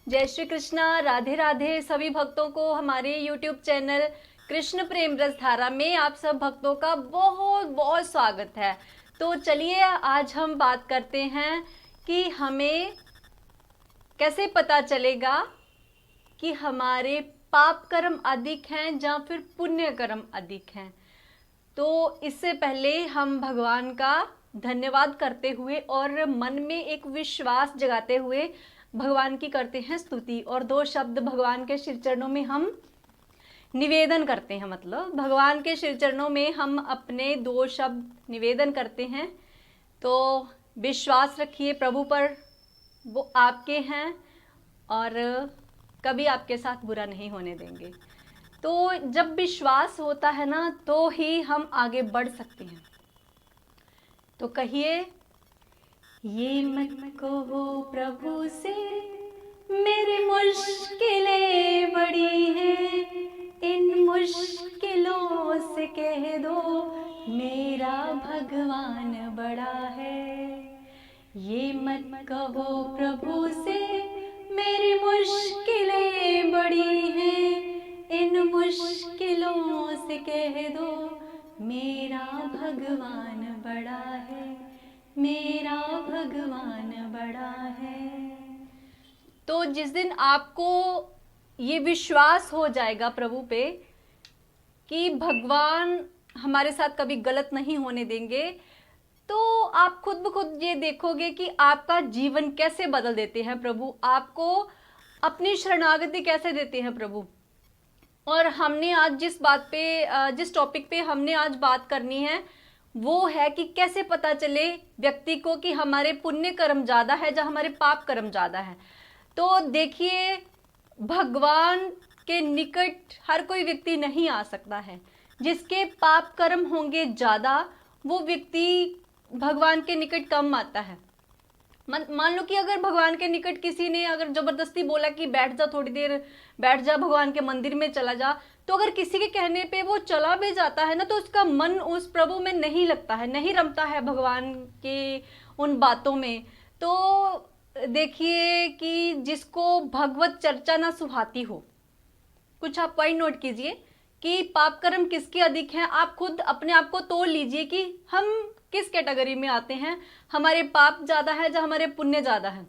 जय श्री कृष्णा। राधे राधे सभी भक्तों को हमारे YouTube चैनल कृष्ण प्रेम रस धारा में आप सब भक्तों का बहुत बहुत स्वागत है। तो चलिए आज हम बात करते हैं कि हमें कैसे पता चलेगा कि हमारे पाप कर्म अधिक हैं या फिर पुण्य कर्म अधिक हैं। तो इससे पहले हम भगवान का धन्यवाद करते हुए और मन में एक विश्वास जगाते हुए भगवान की करते हैं स्तुति, और दो शब्द भगवान के श्री चरणों में हम निवेदन करते हैं। मतलब भगवान के श्री चरणों में हम अपने दो शब्द निवेदन करते हैं। तो विश्वास रखिए प्रभु पर, वो आपके हैं और कभी आपके साथ बुरा नहीं होने देंगे। तो जब विश्वास होता है ना तो ही हम आगे बढ़ सकते हैं। तो कहिए, ये मत कहो प्रभु से मेरी मुश्किलें बड़ी हैं, इन मुश्किलों से कह दो मेरा भगवान बड़ा है। ये मत कहो प्रभु से मेरी मुश्किलें बड़ी हैं, इन मुश्किलों से कह दो मेरा भगवान बड़ा है, मेरा भगवान बड़ा है। तो जिस दिन आपको ये विश्वास हो जाएगा प्रभु पे कि भगवान हमारे साथ कभी गलत नहीं होने देंगे, तो आप खुद ब खुद ये देखोगे कि आपका जीवन कैसे बदल देते हैं प्रभु, आपको अपनी शरणागति कैसे देते हैं प्रभु। और हमने आज जिस टॉपिक पे हमने आज बात करनी है वो है कि कैसे पता चले व्यक्ति को कि हमारे पुण्य कर्म ज्यादा है या हमारे पाप कर्म ज्यादा है। तो देखिए, भगवान के निकट हर कोई व्यक्ति नहीं आ सकता है। जिसके पाप कर्म होंगे ज्यादा वो व्यक्ति भगवान के निकट कम आता है। मान लो कि अगर भगवान के निकट किसी ने अगर जबरदस्ती बोला कि बैठ जा, थोड़ी देर बैठ जा, भगवान के मंदिर में चला जा, तो अगर किसी के कहने पे वो चला भी जाता है ना तो उसका मन उस प्रभु में नहीं लगता है, नहीं रमता है भगवान की उन बातों में। तो देखिए कि जिसको भगवत चर्चा ना सुहाती हो, कुछ आप पॉइंट नोट कीजिए कि पाप कर्म किसके अधिक हैं। आप खुद अपने आप को तोल लीजिए कि हम किस कैटेगरी में आते हैं, हमारे पाप ज्यादा है या हमारे पुण्य ज्यादा है।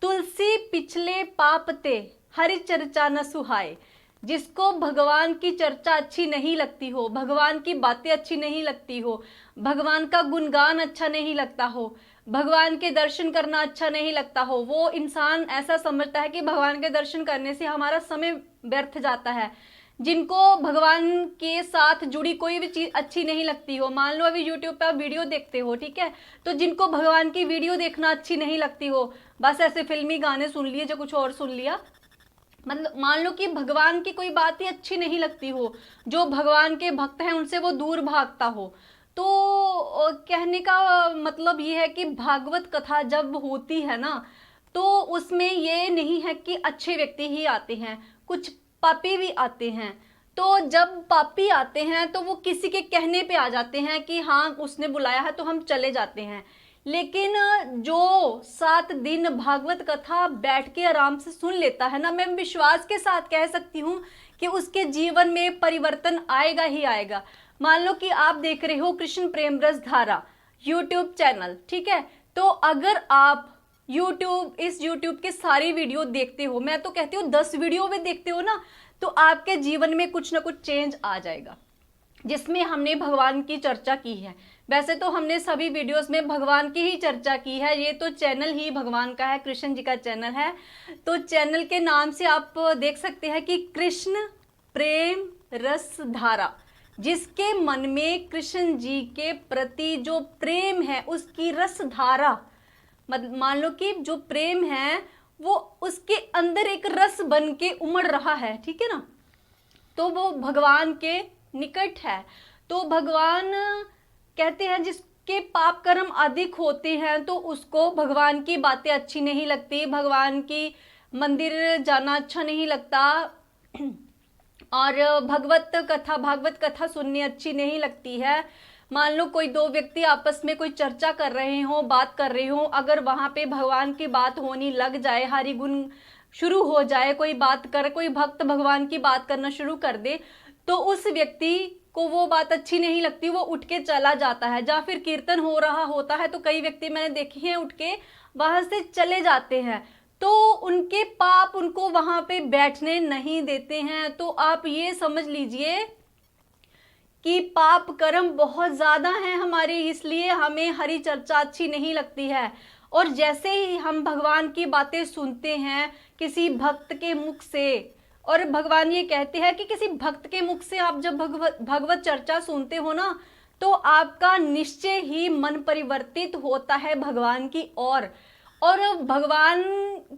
तुलसी पिछले पाप ते हरि चर्चा न सुहाए। जिसको भगवान की चर्चा अच्छी नहीं लगती हो, भगवान की बातें अच्छी नहीं लगती हो, भगवान का गुणगान अच्छा नहीं लगता हो, भगवान के दर्शन करना अच्छा नहीं लगता हो, वो इंसान ऐसा समझता है कि भगवान के दर्शन करने से हमारा समय व्यर्थ जाता है। जिनको भगवान के साथ जुड़ी कोई भी चीज अच्छी नहीं लगती हो, मान लो अभी यूट्यूब पे आप वीडियो देखते हो, ठीक है, तो जिनको भगवान की वीडियो देखना अच्छी नहीं लगती हो, बस ऐसे फिल्मी गाने सुन लिए जो कुछ और सुन लिया, मतलब मान लो कि भगवान की कोई बात ही अच्छी नहीं लगती हो, जो भगवान के भक्त हैं उनसे वो दूर भागता हो, तो कहने का मतलब ये है कि भागवत कथा जब होती है ना तो उसमें ये नहीं है कि अच्छे व्यक्ति ही आते हैं, कुछ पापी भी आते हैं। तो जब पापी आते हैं तो वो किसी के कहने पे आ जाते हैं कि हाँ उसने बुलाया है तो हम चले जाते हैं। लेकिन जो 7 दिन भागवत कथा बैठ के आराम से सुन लेता है ना, मैं विश्वास के साथ कह सकती हूँ कि उसके जीवन में परिवर्तन आएगा ही आएगा। मान लो कि आप देख रहे हो कृष्ण प्रेम रस धारा यूट्यूब चैनल, ठीक है, तो अगर आप इस यूट्यूब के सारी वीडियो देखते हो, मैं तो कहती हूँ 10 वीडियो भी देखते हो ना, तो आपके जीवन में कुछ ना कुछ चेंज आ जाएगा जिसमें हमने भगवान की चर्चा की है। वैसे तो हमने सभी वीडियोस में भगवान की ही चर्चा की है, ये तो चैनल ही भगवान का है, कृष्ण जी का चैनल है। तो चैनल के नाम से आप देख सकते हैं कि कृष्ण प्रेम रस धारा। जिसके मन में कृष्ण जी के प्रति जो प्रेम है उसकी रस धारा, मान लो कि जो प्रेम है वो उसके अंदर एक रस बन के उमड़ रहा है, ठीक है ना, तो वो भगवान के निकट है। तो भगवान कहते हैं जिसके पाप कर्म अधिक होते हैं तो उसको भगवान की बातें अच्छी नहीं लगती, भगवान की मंदिर जाना अच्छा नहीं लगता, और भागवत कथा सुननी अच्छी नहीं लगती है, मान लो कोई दो व्यक्ति आपस में कोई चर्चा कर रहे हो, बात कर रहे हो, अगर वहां पे भगवान की बात होनी लग जाए, हरि गुण शुरू हो जाए, कोई भक्त भगवान की बात करना शुरू कर दे, तो उस व्यक्ति को वो बात अच्छी नहीं लगती, वो उठ के चला जाता है। या फिर कीर्तन हो रहा होता है तो कई व्यक्ति मैंने देखे हैं उठ के वहां से चले जाते हैं, तो उनके पाप उनको वहां पे बैठने नहीं देते हैं। तो आप ये समझ लीजिए कि पाप कर्म बहुत ज्यादा है हमारे, इसलिए हमें हरि चर्चा अच्छी नहीं लगती है। और जैसे ही हम भगवान की बातें सुनते हैं किसी भक्त के मुख से, और भगवान ये कहते हैं कि किसी भक्त के मुख से आप जब भगवत चर्चा सुनते हो ना, तो आपका निश्चय ही मन परिवर्तित होता है भगवान की ओर। और भगवान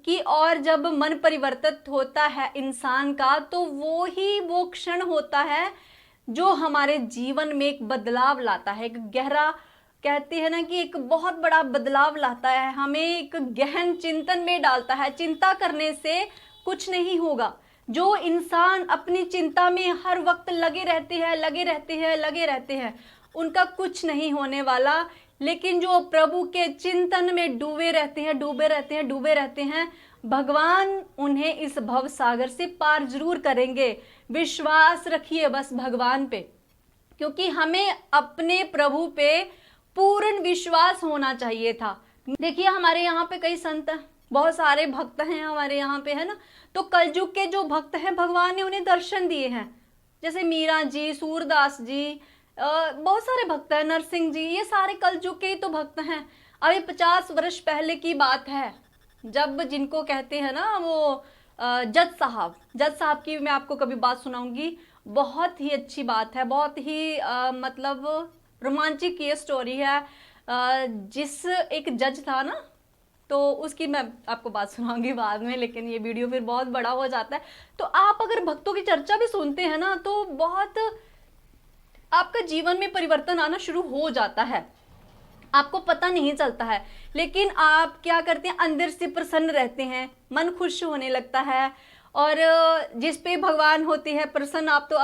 की ओर जब मन परिवर्तित होता है इंसान का, तो वो क्षण होता है जो हमारे जीवन में एक बदलाव लाता है, एक गहरा, कहते हैं ना कि एक बहुत बड़ा बदलाव लाता है, हमें एक गहन चिंतन में डालता है। चिंता करने से कुछ नहीं होगा। जो इंसान अपनी चिंता में हर वक्त लगे रहते हैं, उनका कुछ नहीं होने वाला। लेकिन जो प्रभु के चिंतन में डूबे रहते हैं, भगवान उन्हें इस भव सागर से पार जरूर करेंगे। विश्वास रखिए बस भगवान पे, क्योंकि हमें अपने प्रभु पे पूर्ण विश्वास होना चाहिए था। देखिए हमारे यहाँ पे कई संत हैं, बहुत सारे भक्त हैं हमारे यहाँ पे, है ना। तो कलयुग के जो भक्त हैं भगवान ने उन्हें दर्शन दिए हैं, जैसे मीरा जी, सूरदास जी, बहुत सारे भक्त हैं, नरसिंह जी, ये सारे कलयुग के ही तो भक्त हैं। अभी 50 वर्ष पहले की बात है, जब जिनको कहते हैं ना वो जज साहब की मैं आपको कभी बात सुनाऊंगी। बहुत ही अच्छी बात है, बहुत ही मतलब रोमांचिक ये स्टोरी है। जिस एक जज था ना, तो उसकी मैं आपको बात सुनाऊंगी बाद में, लेकिन ये वीडियो फिर बहुत बड़ा हो जाता है। तो आप अगर भक्तों की चर्चा भी सुनते हैं ना, तो बहुत आपका जीवन में परिवर्तन आना शुरू हो जाता है, आपको पता नहीं चलता है। लेकिन आप क्या करते हैं, अंदर से प्रसन्न रहते हैं, मन खुश होने लगता है। और जिस पे भगवान होते हैं प्रसन्न, आप तो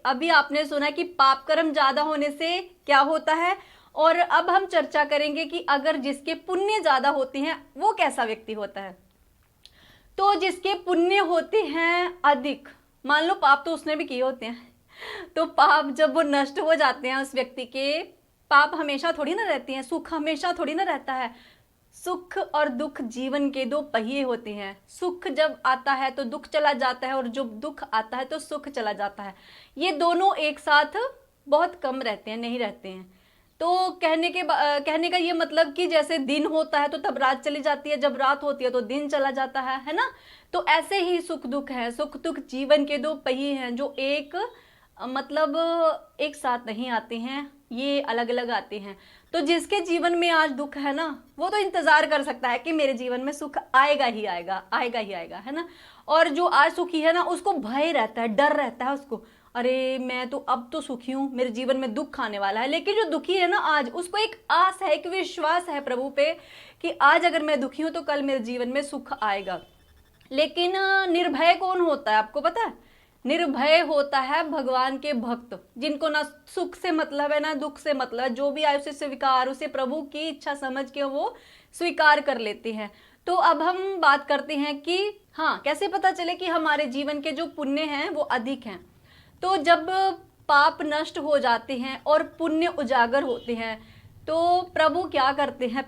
अभी आपने सुना कि पाप कर्म ज्यादा होने से क्या होता है। और अब हम चर्चा करेंगे कि अगर जिसके पुण्य ज्यादा होते हैं वो कैसा व्यक्ति होता है। तो जिसके पुण्य होते हैं अधिक, मान लो पाप तो उसने भी किए होते हैं, तो पाप जब वो नष्ट हो जाते हैं उस व्यक्ति के, पाप हमेशा थोड़ी ना रहती हैं, सुख हमेशा थोड़ी ना रहता है। सुख और दुख जीवन के दो पहिए होते हैं। सुख जब आता है तो दुख चला जाता है, और जब दुख आता है तो सुख चला जाता है। ये दोनों एक साथ बहुत कम रहते हैं, नहीं रहते हैं। तो कहने का ये मतलब कि जैसे दिन होता है तो तब रात चली जाती है, जब रात होती है तो दिन चला जाता है ना। तो ऐसे ही सुख दुख है, सुख दुख जीवन के दो पहिए हैं, जो मतलब एक साथ नहीं आते हैं, ये अलग अलग आते हैं। तो जिसके जीवन में आज दुख है ना, वो तो इंतजार कर सकता है कि मेरे जीवन में सुख आएगा ही आएगा, है ना। और जो आज सुखी है ना, उसको भय रहता है, डर रहता है उसको, अरे मैं तो अब तो सुखी हूं, मेरे जीवन में दुख आने वाला है। लेकिन जो दुखी है ना आज, उसको एक आस है, एक विश्वास है प्रभु पे कि आज अगर मैं दुखी हूं तो कल मेरे जीवन में सुख आएगा। लेकिन निर्भय कौन होता है आपको पता है? निर्भय होता है भगवान के भक्त, जिनको ना सुख से मतलब है ना दुख से मतलब है, जो भी आए उसे स्वीकार, उसे प्रभु की इच्छा समझ के वो स्वीकार कर लेते हैं। तो अब हम बात करते हैं कि हाँ, कैसे पता चले कि हमारे जीवन के जो पुण्य हैं वो अधिक हैं। तो जब पाप नष्ट हो जाते हैं और पुण्य उजागर होते हैं, तो प्रभु क्या करते हैं,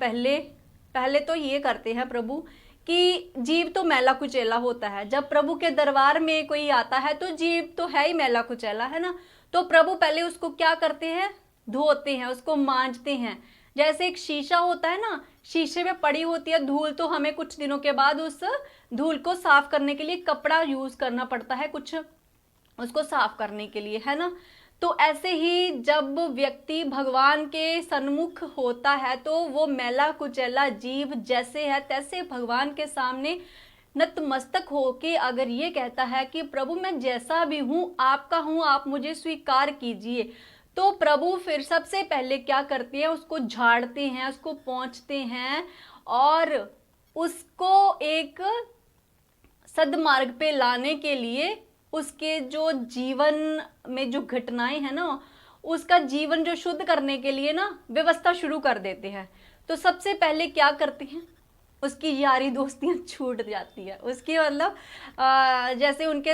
पहले तो ये करते हैं प्रभु कि जीव तो मैला कुचैला होता है। जब प्रभु के दरबार में कोई आता है तो जीव तो है ही मैला कुचैला, है ना। तो प्रभु पहले उसको क्या करते हैं, धोते हैं, उसको मांजते हैं। जैसे एक शीशा होता है ना, शीशे में पड़ी होती है धूल, तो हमें कुछ दिनों के बाद उस धूल को साफ करने के लिए कपड़ा यूज करना पड़ता है, कुछ उसको साफ करने के लिए, है ना। तो ऐसे ही जब व्यक्ति भगवान के सन्मुख होता है तो वो मैला कुचैला जीव जैसे है तैसे भगवान के सामने नतमस्तक होके अगर ये कहता है कि प्रभु मैं जैसा भी हूं आपका हूं, आप मुझे स्वीकार कीजिए, तो प्रभु फिर सबसे पहले क्या करते हैं, उसको झाड़ते हैं, उसको पोंछते हैं और उसको एक सद्मार्ग पे लाने के लिए उसके जो जीवन में जो घटनाएं हैं ना उसका जीवन जो शुद्ध करने के लिए ना व्यवस्था शुरू कर देते हैं। तो सबसे पहले क्या करते हैं, उसकी यारी दोस्तियां छूट जाती है, उसकी मतलब जैसे उनके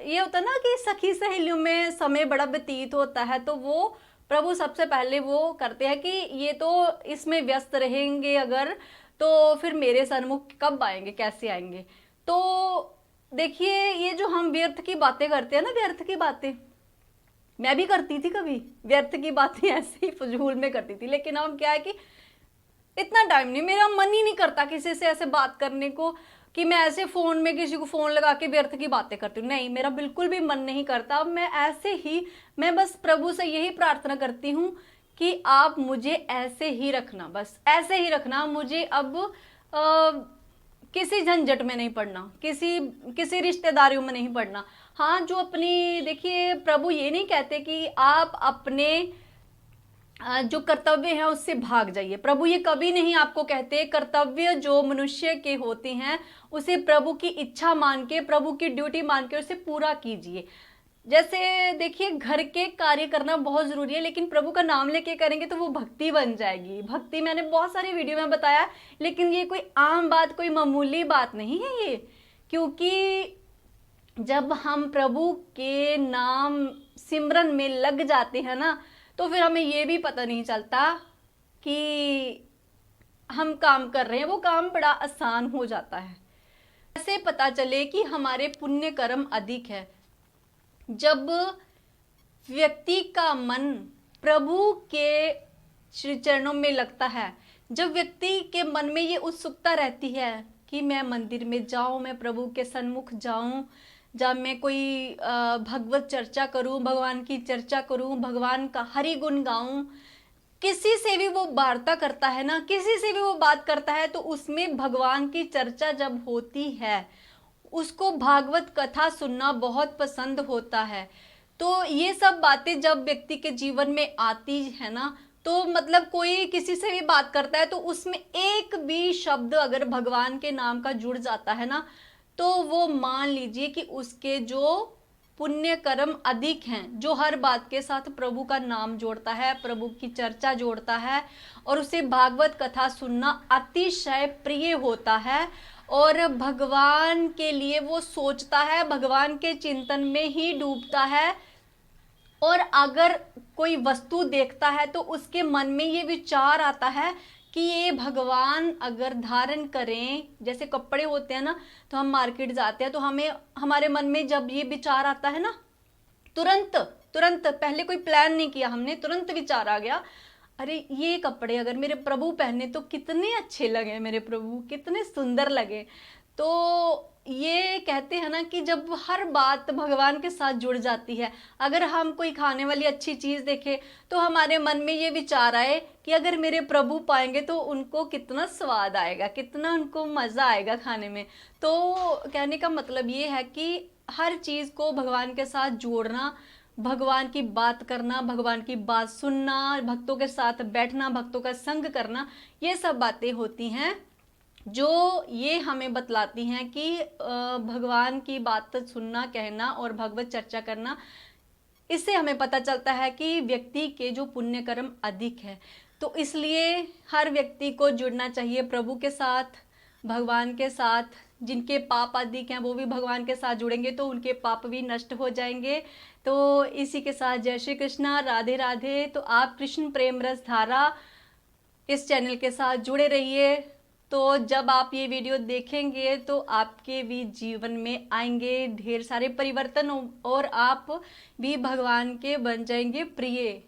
ये होता है ना कि सखी सहेलियों में समय बड़ा व्यतीत होता है, तो वो प्रभु सबसे पहले वो करते हैं कि ये तो इसमें व्यस्त रहेंगे अगर, तो फिर मेरे सन्मुख कब आएंगे, कैसे आएंगे। तो देखिए ये जो हम व्यर्थ की बातें करते हैं ना, व्यर्थ की बातें मैं भी करती थी, कभी व्यर्थ की बातें ऐसे ही फजूल में करती थी, लेकिन अब क्या है कि इतना टाइम नहीं, मेरा मन ही नहीं करता किसी से ऐसे बात करने को कि मैं ऐसे फोन में किसी को फोन लगा के व्यर्थ की बातें करती हूँ। नहीं, मेरा बिल्कुल भी मन नहीं करता। अब मैं ऐसे ही, मैं बस प्रभु से यही प्रार्थना करती हूँ कि आप मुझे ऐसे ही रखना, बस ऐसे ही रखना मुझे। अब किसी झंझट में नहीं पड़ना, किसी रिश्तेदारियों में नहीं पड़ना। हाँ, जो अपनी, देखिए प्रभु ये नहीं कहते कि आप अपने जो कर्तव्य है उससे भाग जाइए। प्रभु ये कभी नहीं आपको कहते। कर्तव्य जो मनुष्य के होते हैं उसे प्रभु की इच्छा मान के, प्रभु की ड्यूटी मान के उसे पूरा कीजिए। जैसे देखिए घर के कार्य करना बहुत जरूरी है, लेकिन प्रभु का नाम लेके करेंगे तो वो भक्ति बन जाएगी। भक्ति मैंने बहुत सारी वीडियो में बताया, लेकिन ये कोई आम बात, कोई मामूली बात नहीं है ये। क्योंकि जब हम प्रभु के नाम सिमरन में लग जाते हैं ना, तो फिर हमें ये भी पता नहीं चलता कि हम काम कर रहे हैं, वो काम बड़ा आसान हो जाता है। ऐसे पता चले कि हमारे पुण्य कर्म अधिक है जब व्यक्ति का मन प्रभु के श्री चरणों में लगता है, जब व्यक्ति के मन में ये उत्सुकता रहती है कि मैं मंदिर में जाऊं, मैं प्रभु के सन्मुख जाऊं, जब मैं कोई भगवत चर्चा करूं, भगवान की चर्चा करूं, भगवान का हरि गुण गाऊं, किसी से भी वो वार्ता करता है ना, किसी से भी वो बात करता है, तो उसमें भगवान की चर्चा जब होती है, उसको भागवत कथा सुनना बहुत पसंद होता है। तो ये सब बातें जब व्यक्ति के जीवन में आती है ना, तो मतलब कोई किसी से भी बात करता है तो उसमें एक भी शब्द अगर भगवान के नाम का जुड़ जाता है ना, तो वो मान लीजिए कि उसके जो पुण्य कर्म अधिक हैं, जो हर बात के साथ प्रभु का नाम जोड़ता है, प्रभु की चर्चा जोड़ता है, और उसे भागवत कथा सुनना अतिशय प्रिय होता है, और भगवान के लिए वो सोचता है, भगवान के चिंतन में ही डूबता है। और अगर कोई वस्तु देखता है तो उसके मन में ये विचार आता है कि ये भगवान अगर धारण करें, जैसे कपड़े होते हैं ना, तो हम मार्केट जाते हैं तो हमें, हमारे मन में जब ये विचार आता है ना, तुरंत तुरंत, पहले कोई प्लान नहीं किया हमने, तुरंत विचार आ गया, अरे ये कपड़े अगर मेरे प्रभु पहने तो कितने अच्छे लगे, मेरे प्रभु कितने सुंदर लगे। तो ये कहते हैं ना कि जब हर बात भगवान के साथ जुड़ जाती है, अगर हम कोई खाने वाली अच्छी चीज देखें तो हमारे मन में ये विचार आए कि अगर मेरे प्रभु पाएंगे तो उनको कितना स्वाद आएगा, कितना उनको मजा आएगा खाने में। तो कहने का मतलब ये है कि हर चीज को भगवान के साथ जोड़ना, भगवान की बात करना, भगवान की बात सुनना, भक्तों के साथ बैठना, भक्तों का संग करना, ये सब बातें होती हैं जो ये हमें बतलाती हैं कि भगवान की बात सुनना, कहना और भगवत चर्चा करना, इससे हमें पता चलता है कि व्यक्ति के जो पुण्य कर्म अधिक है। तो इसलिए हर व्यक्ति को जुड़ना चाहिए प्रभु के साथ, भगवान के साथ। जिनके पाप अधिक हैं वो भी भगवान के साथ जुड़ेंगे तो उनके पाप भी नष्ट हो जाएंगे। तो इसी के साथ जय श्री कृष्णा, राधे राधे। तो आप कृष्ण प्रेम रस धारा इस चैनल के साथ जुड़े रहिए। तो जब आप ये वीडियो देखेंगे तो आपके भी जीवन में आएंगे ढेर सारे परिवर्तन और आप भी भगवान के बन जाएंगे प्रिय।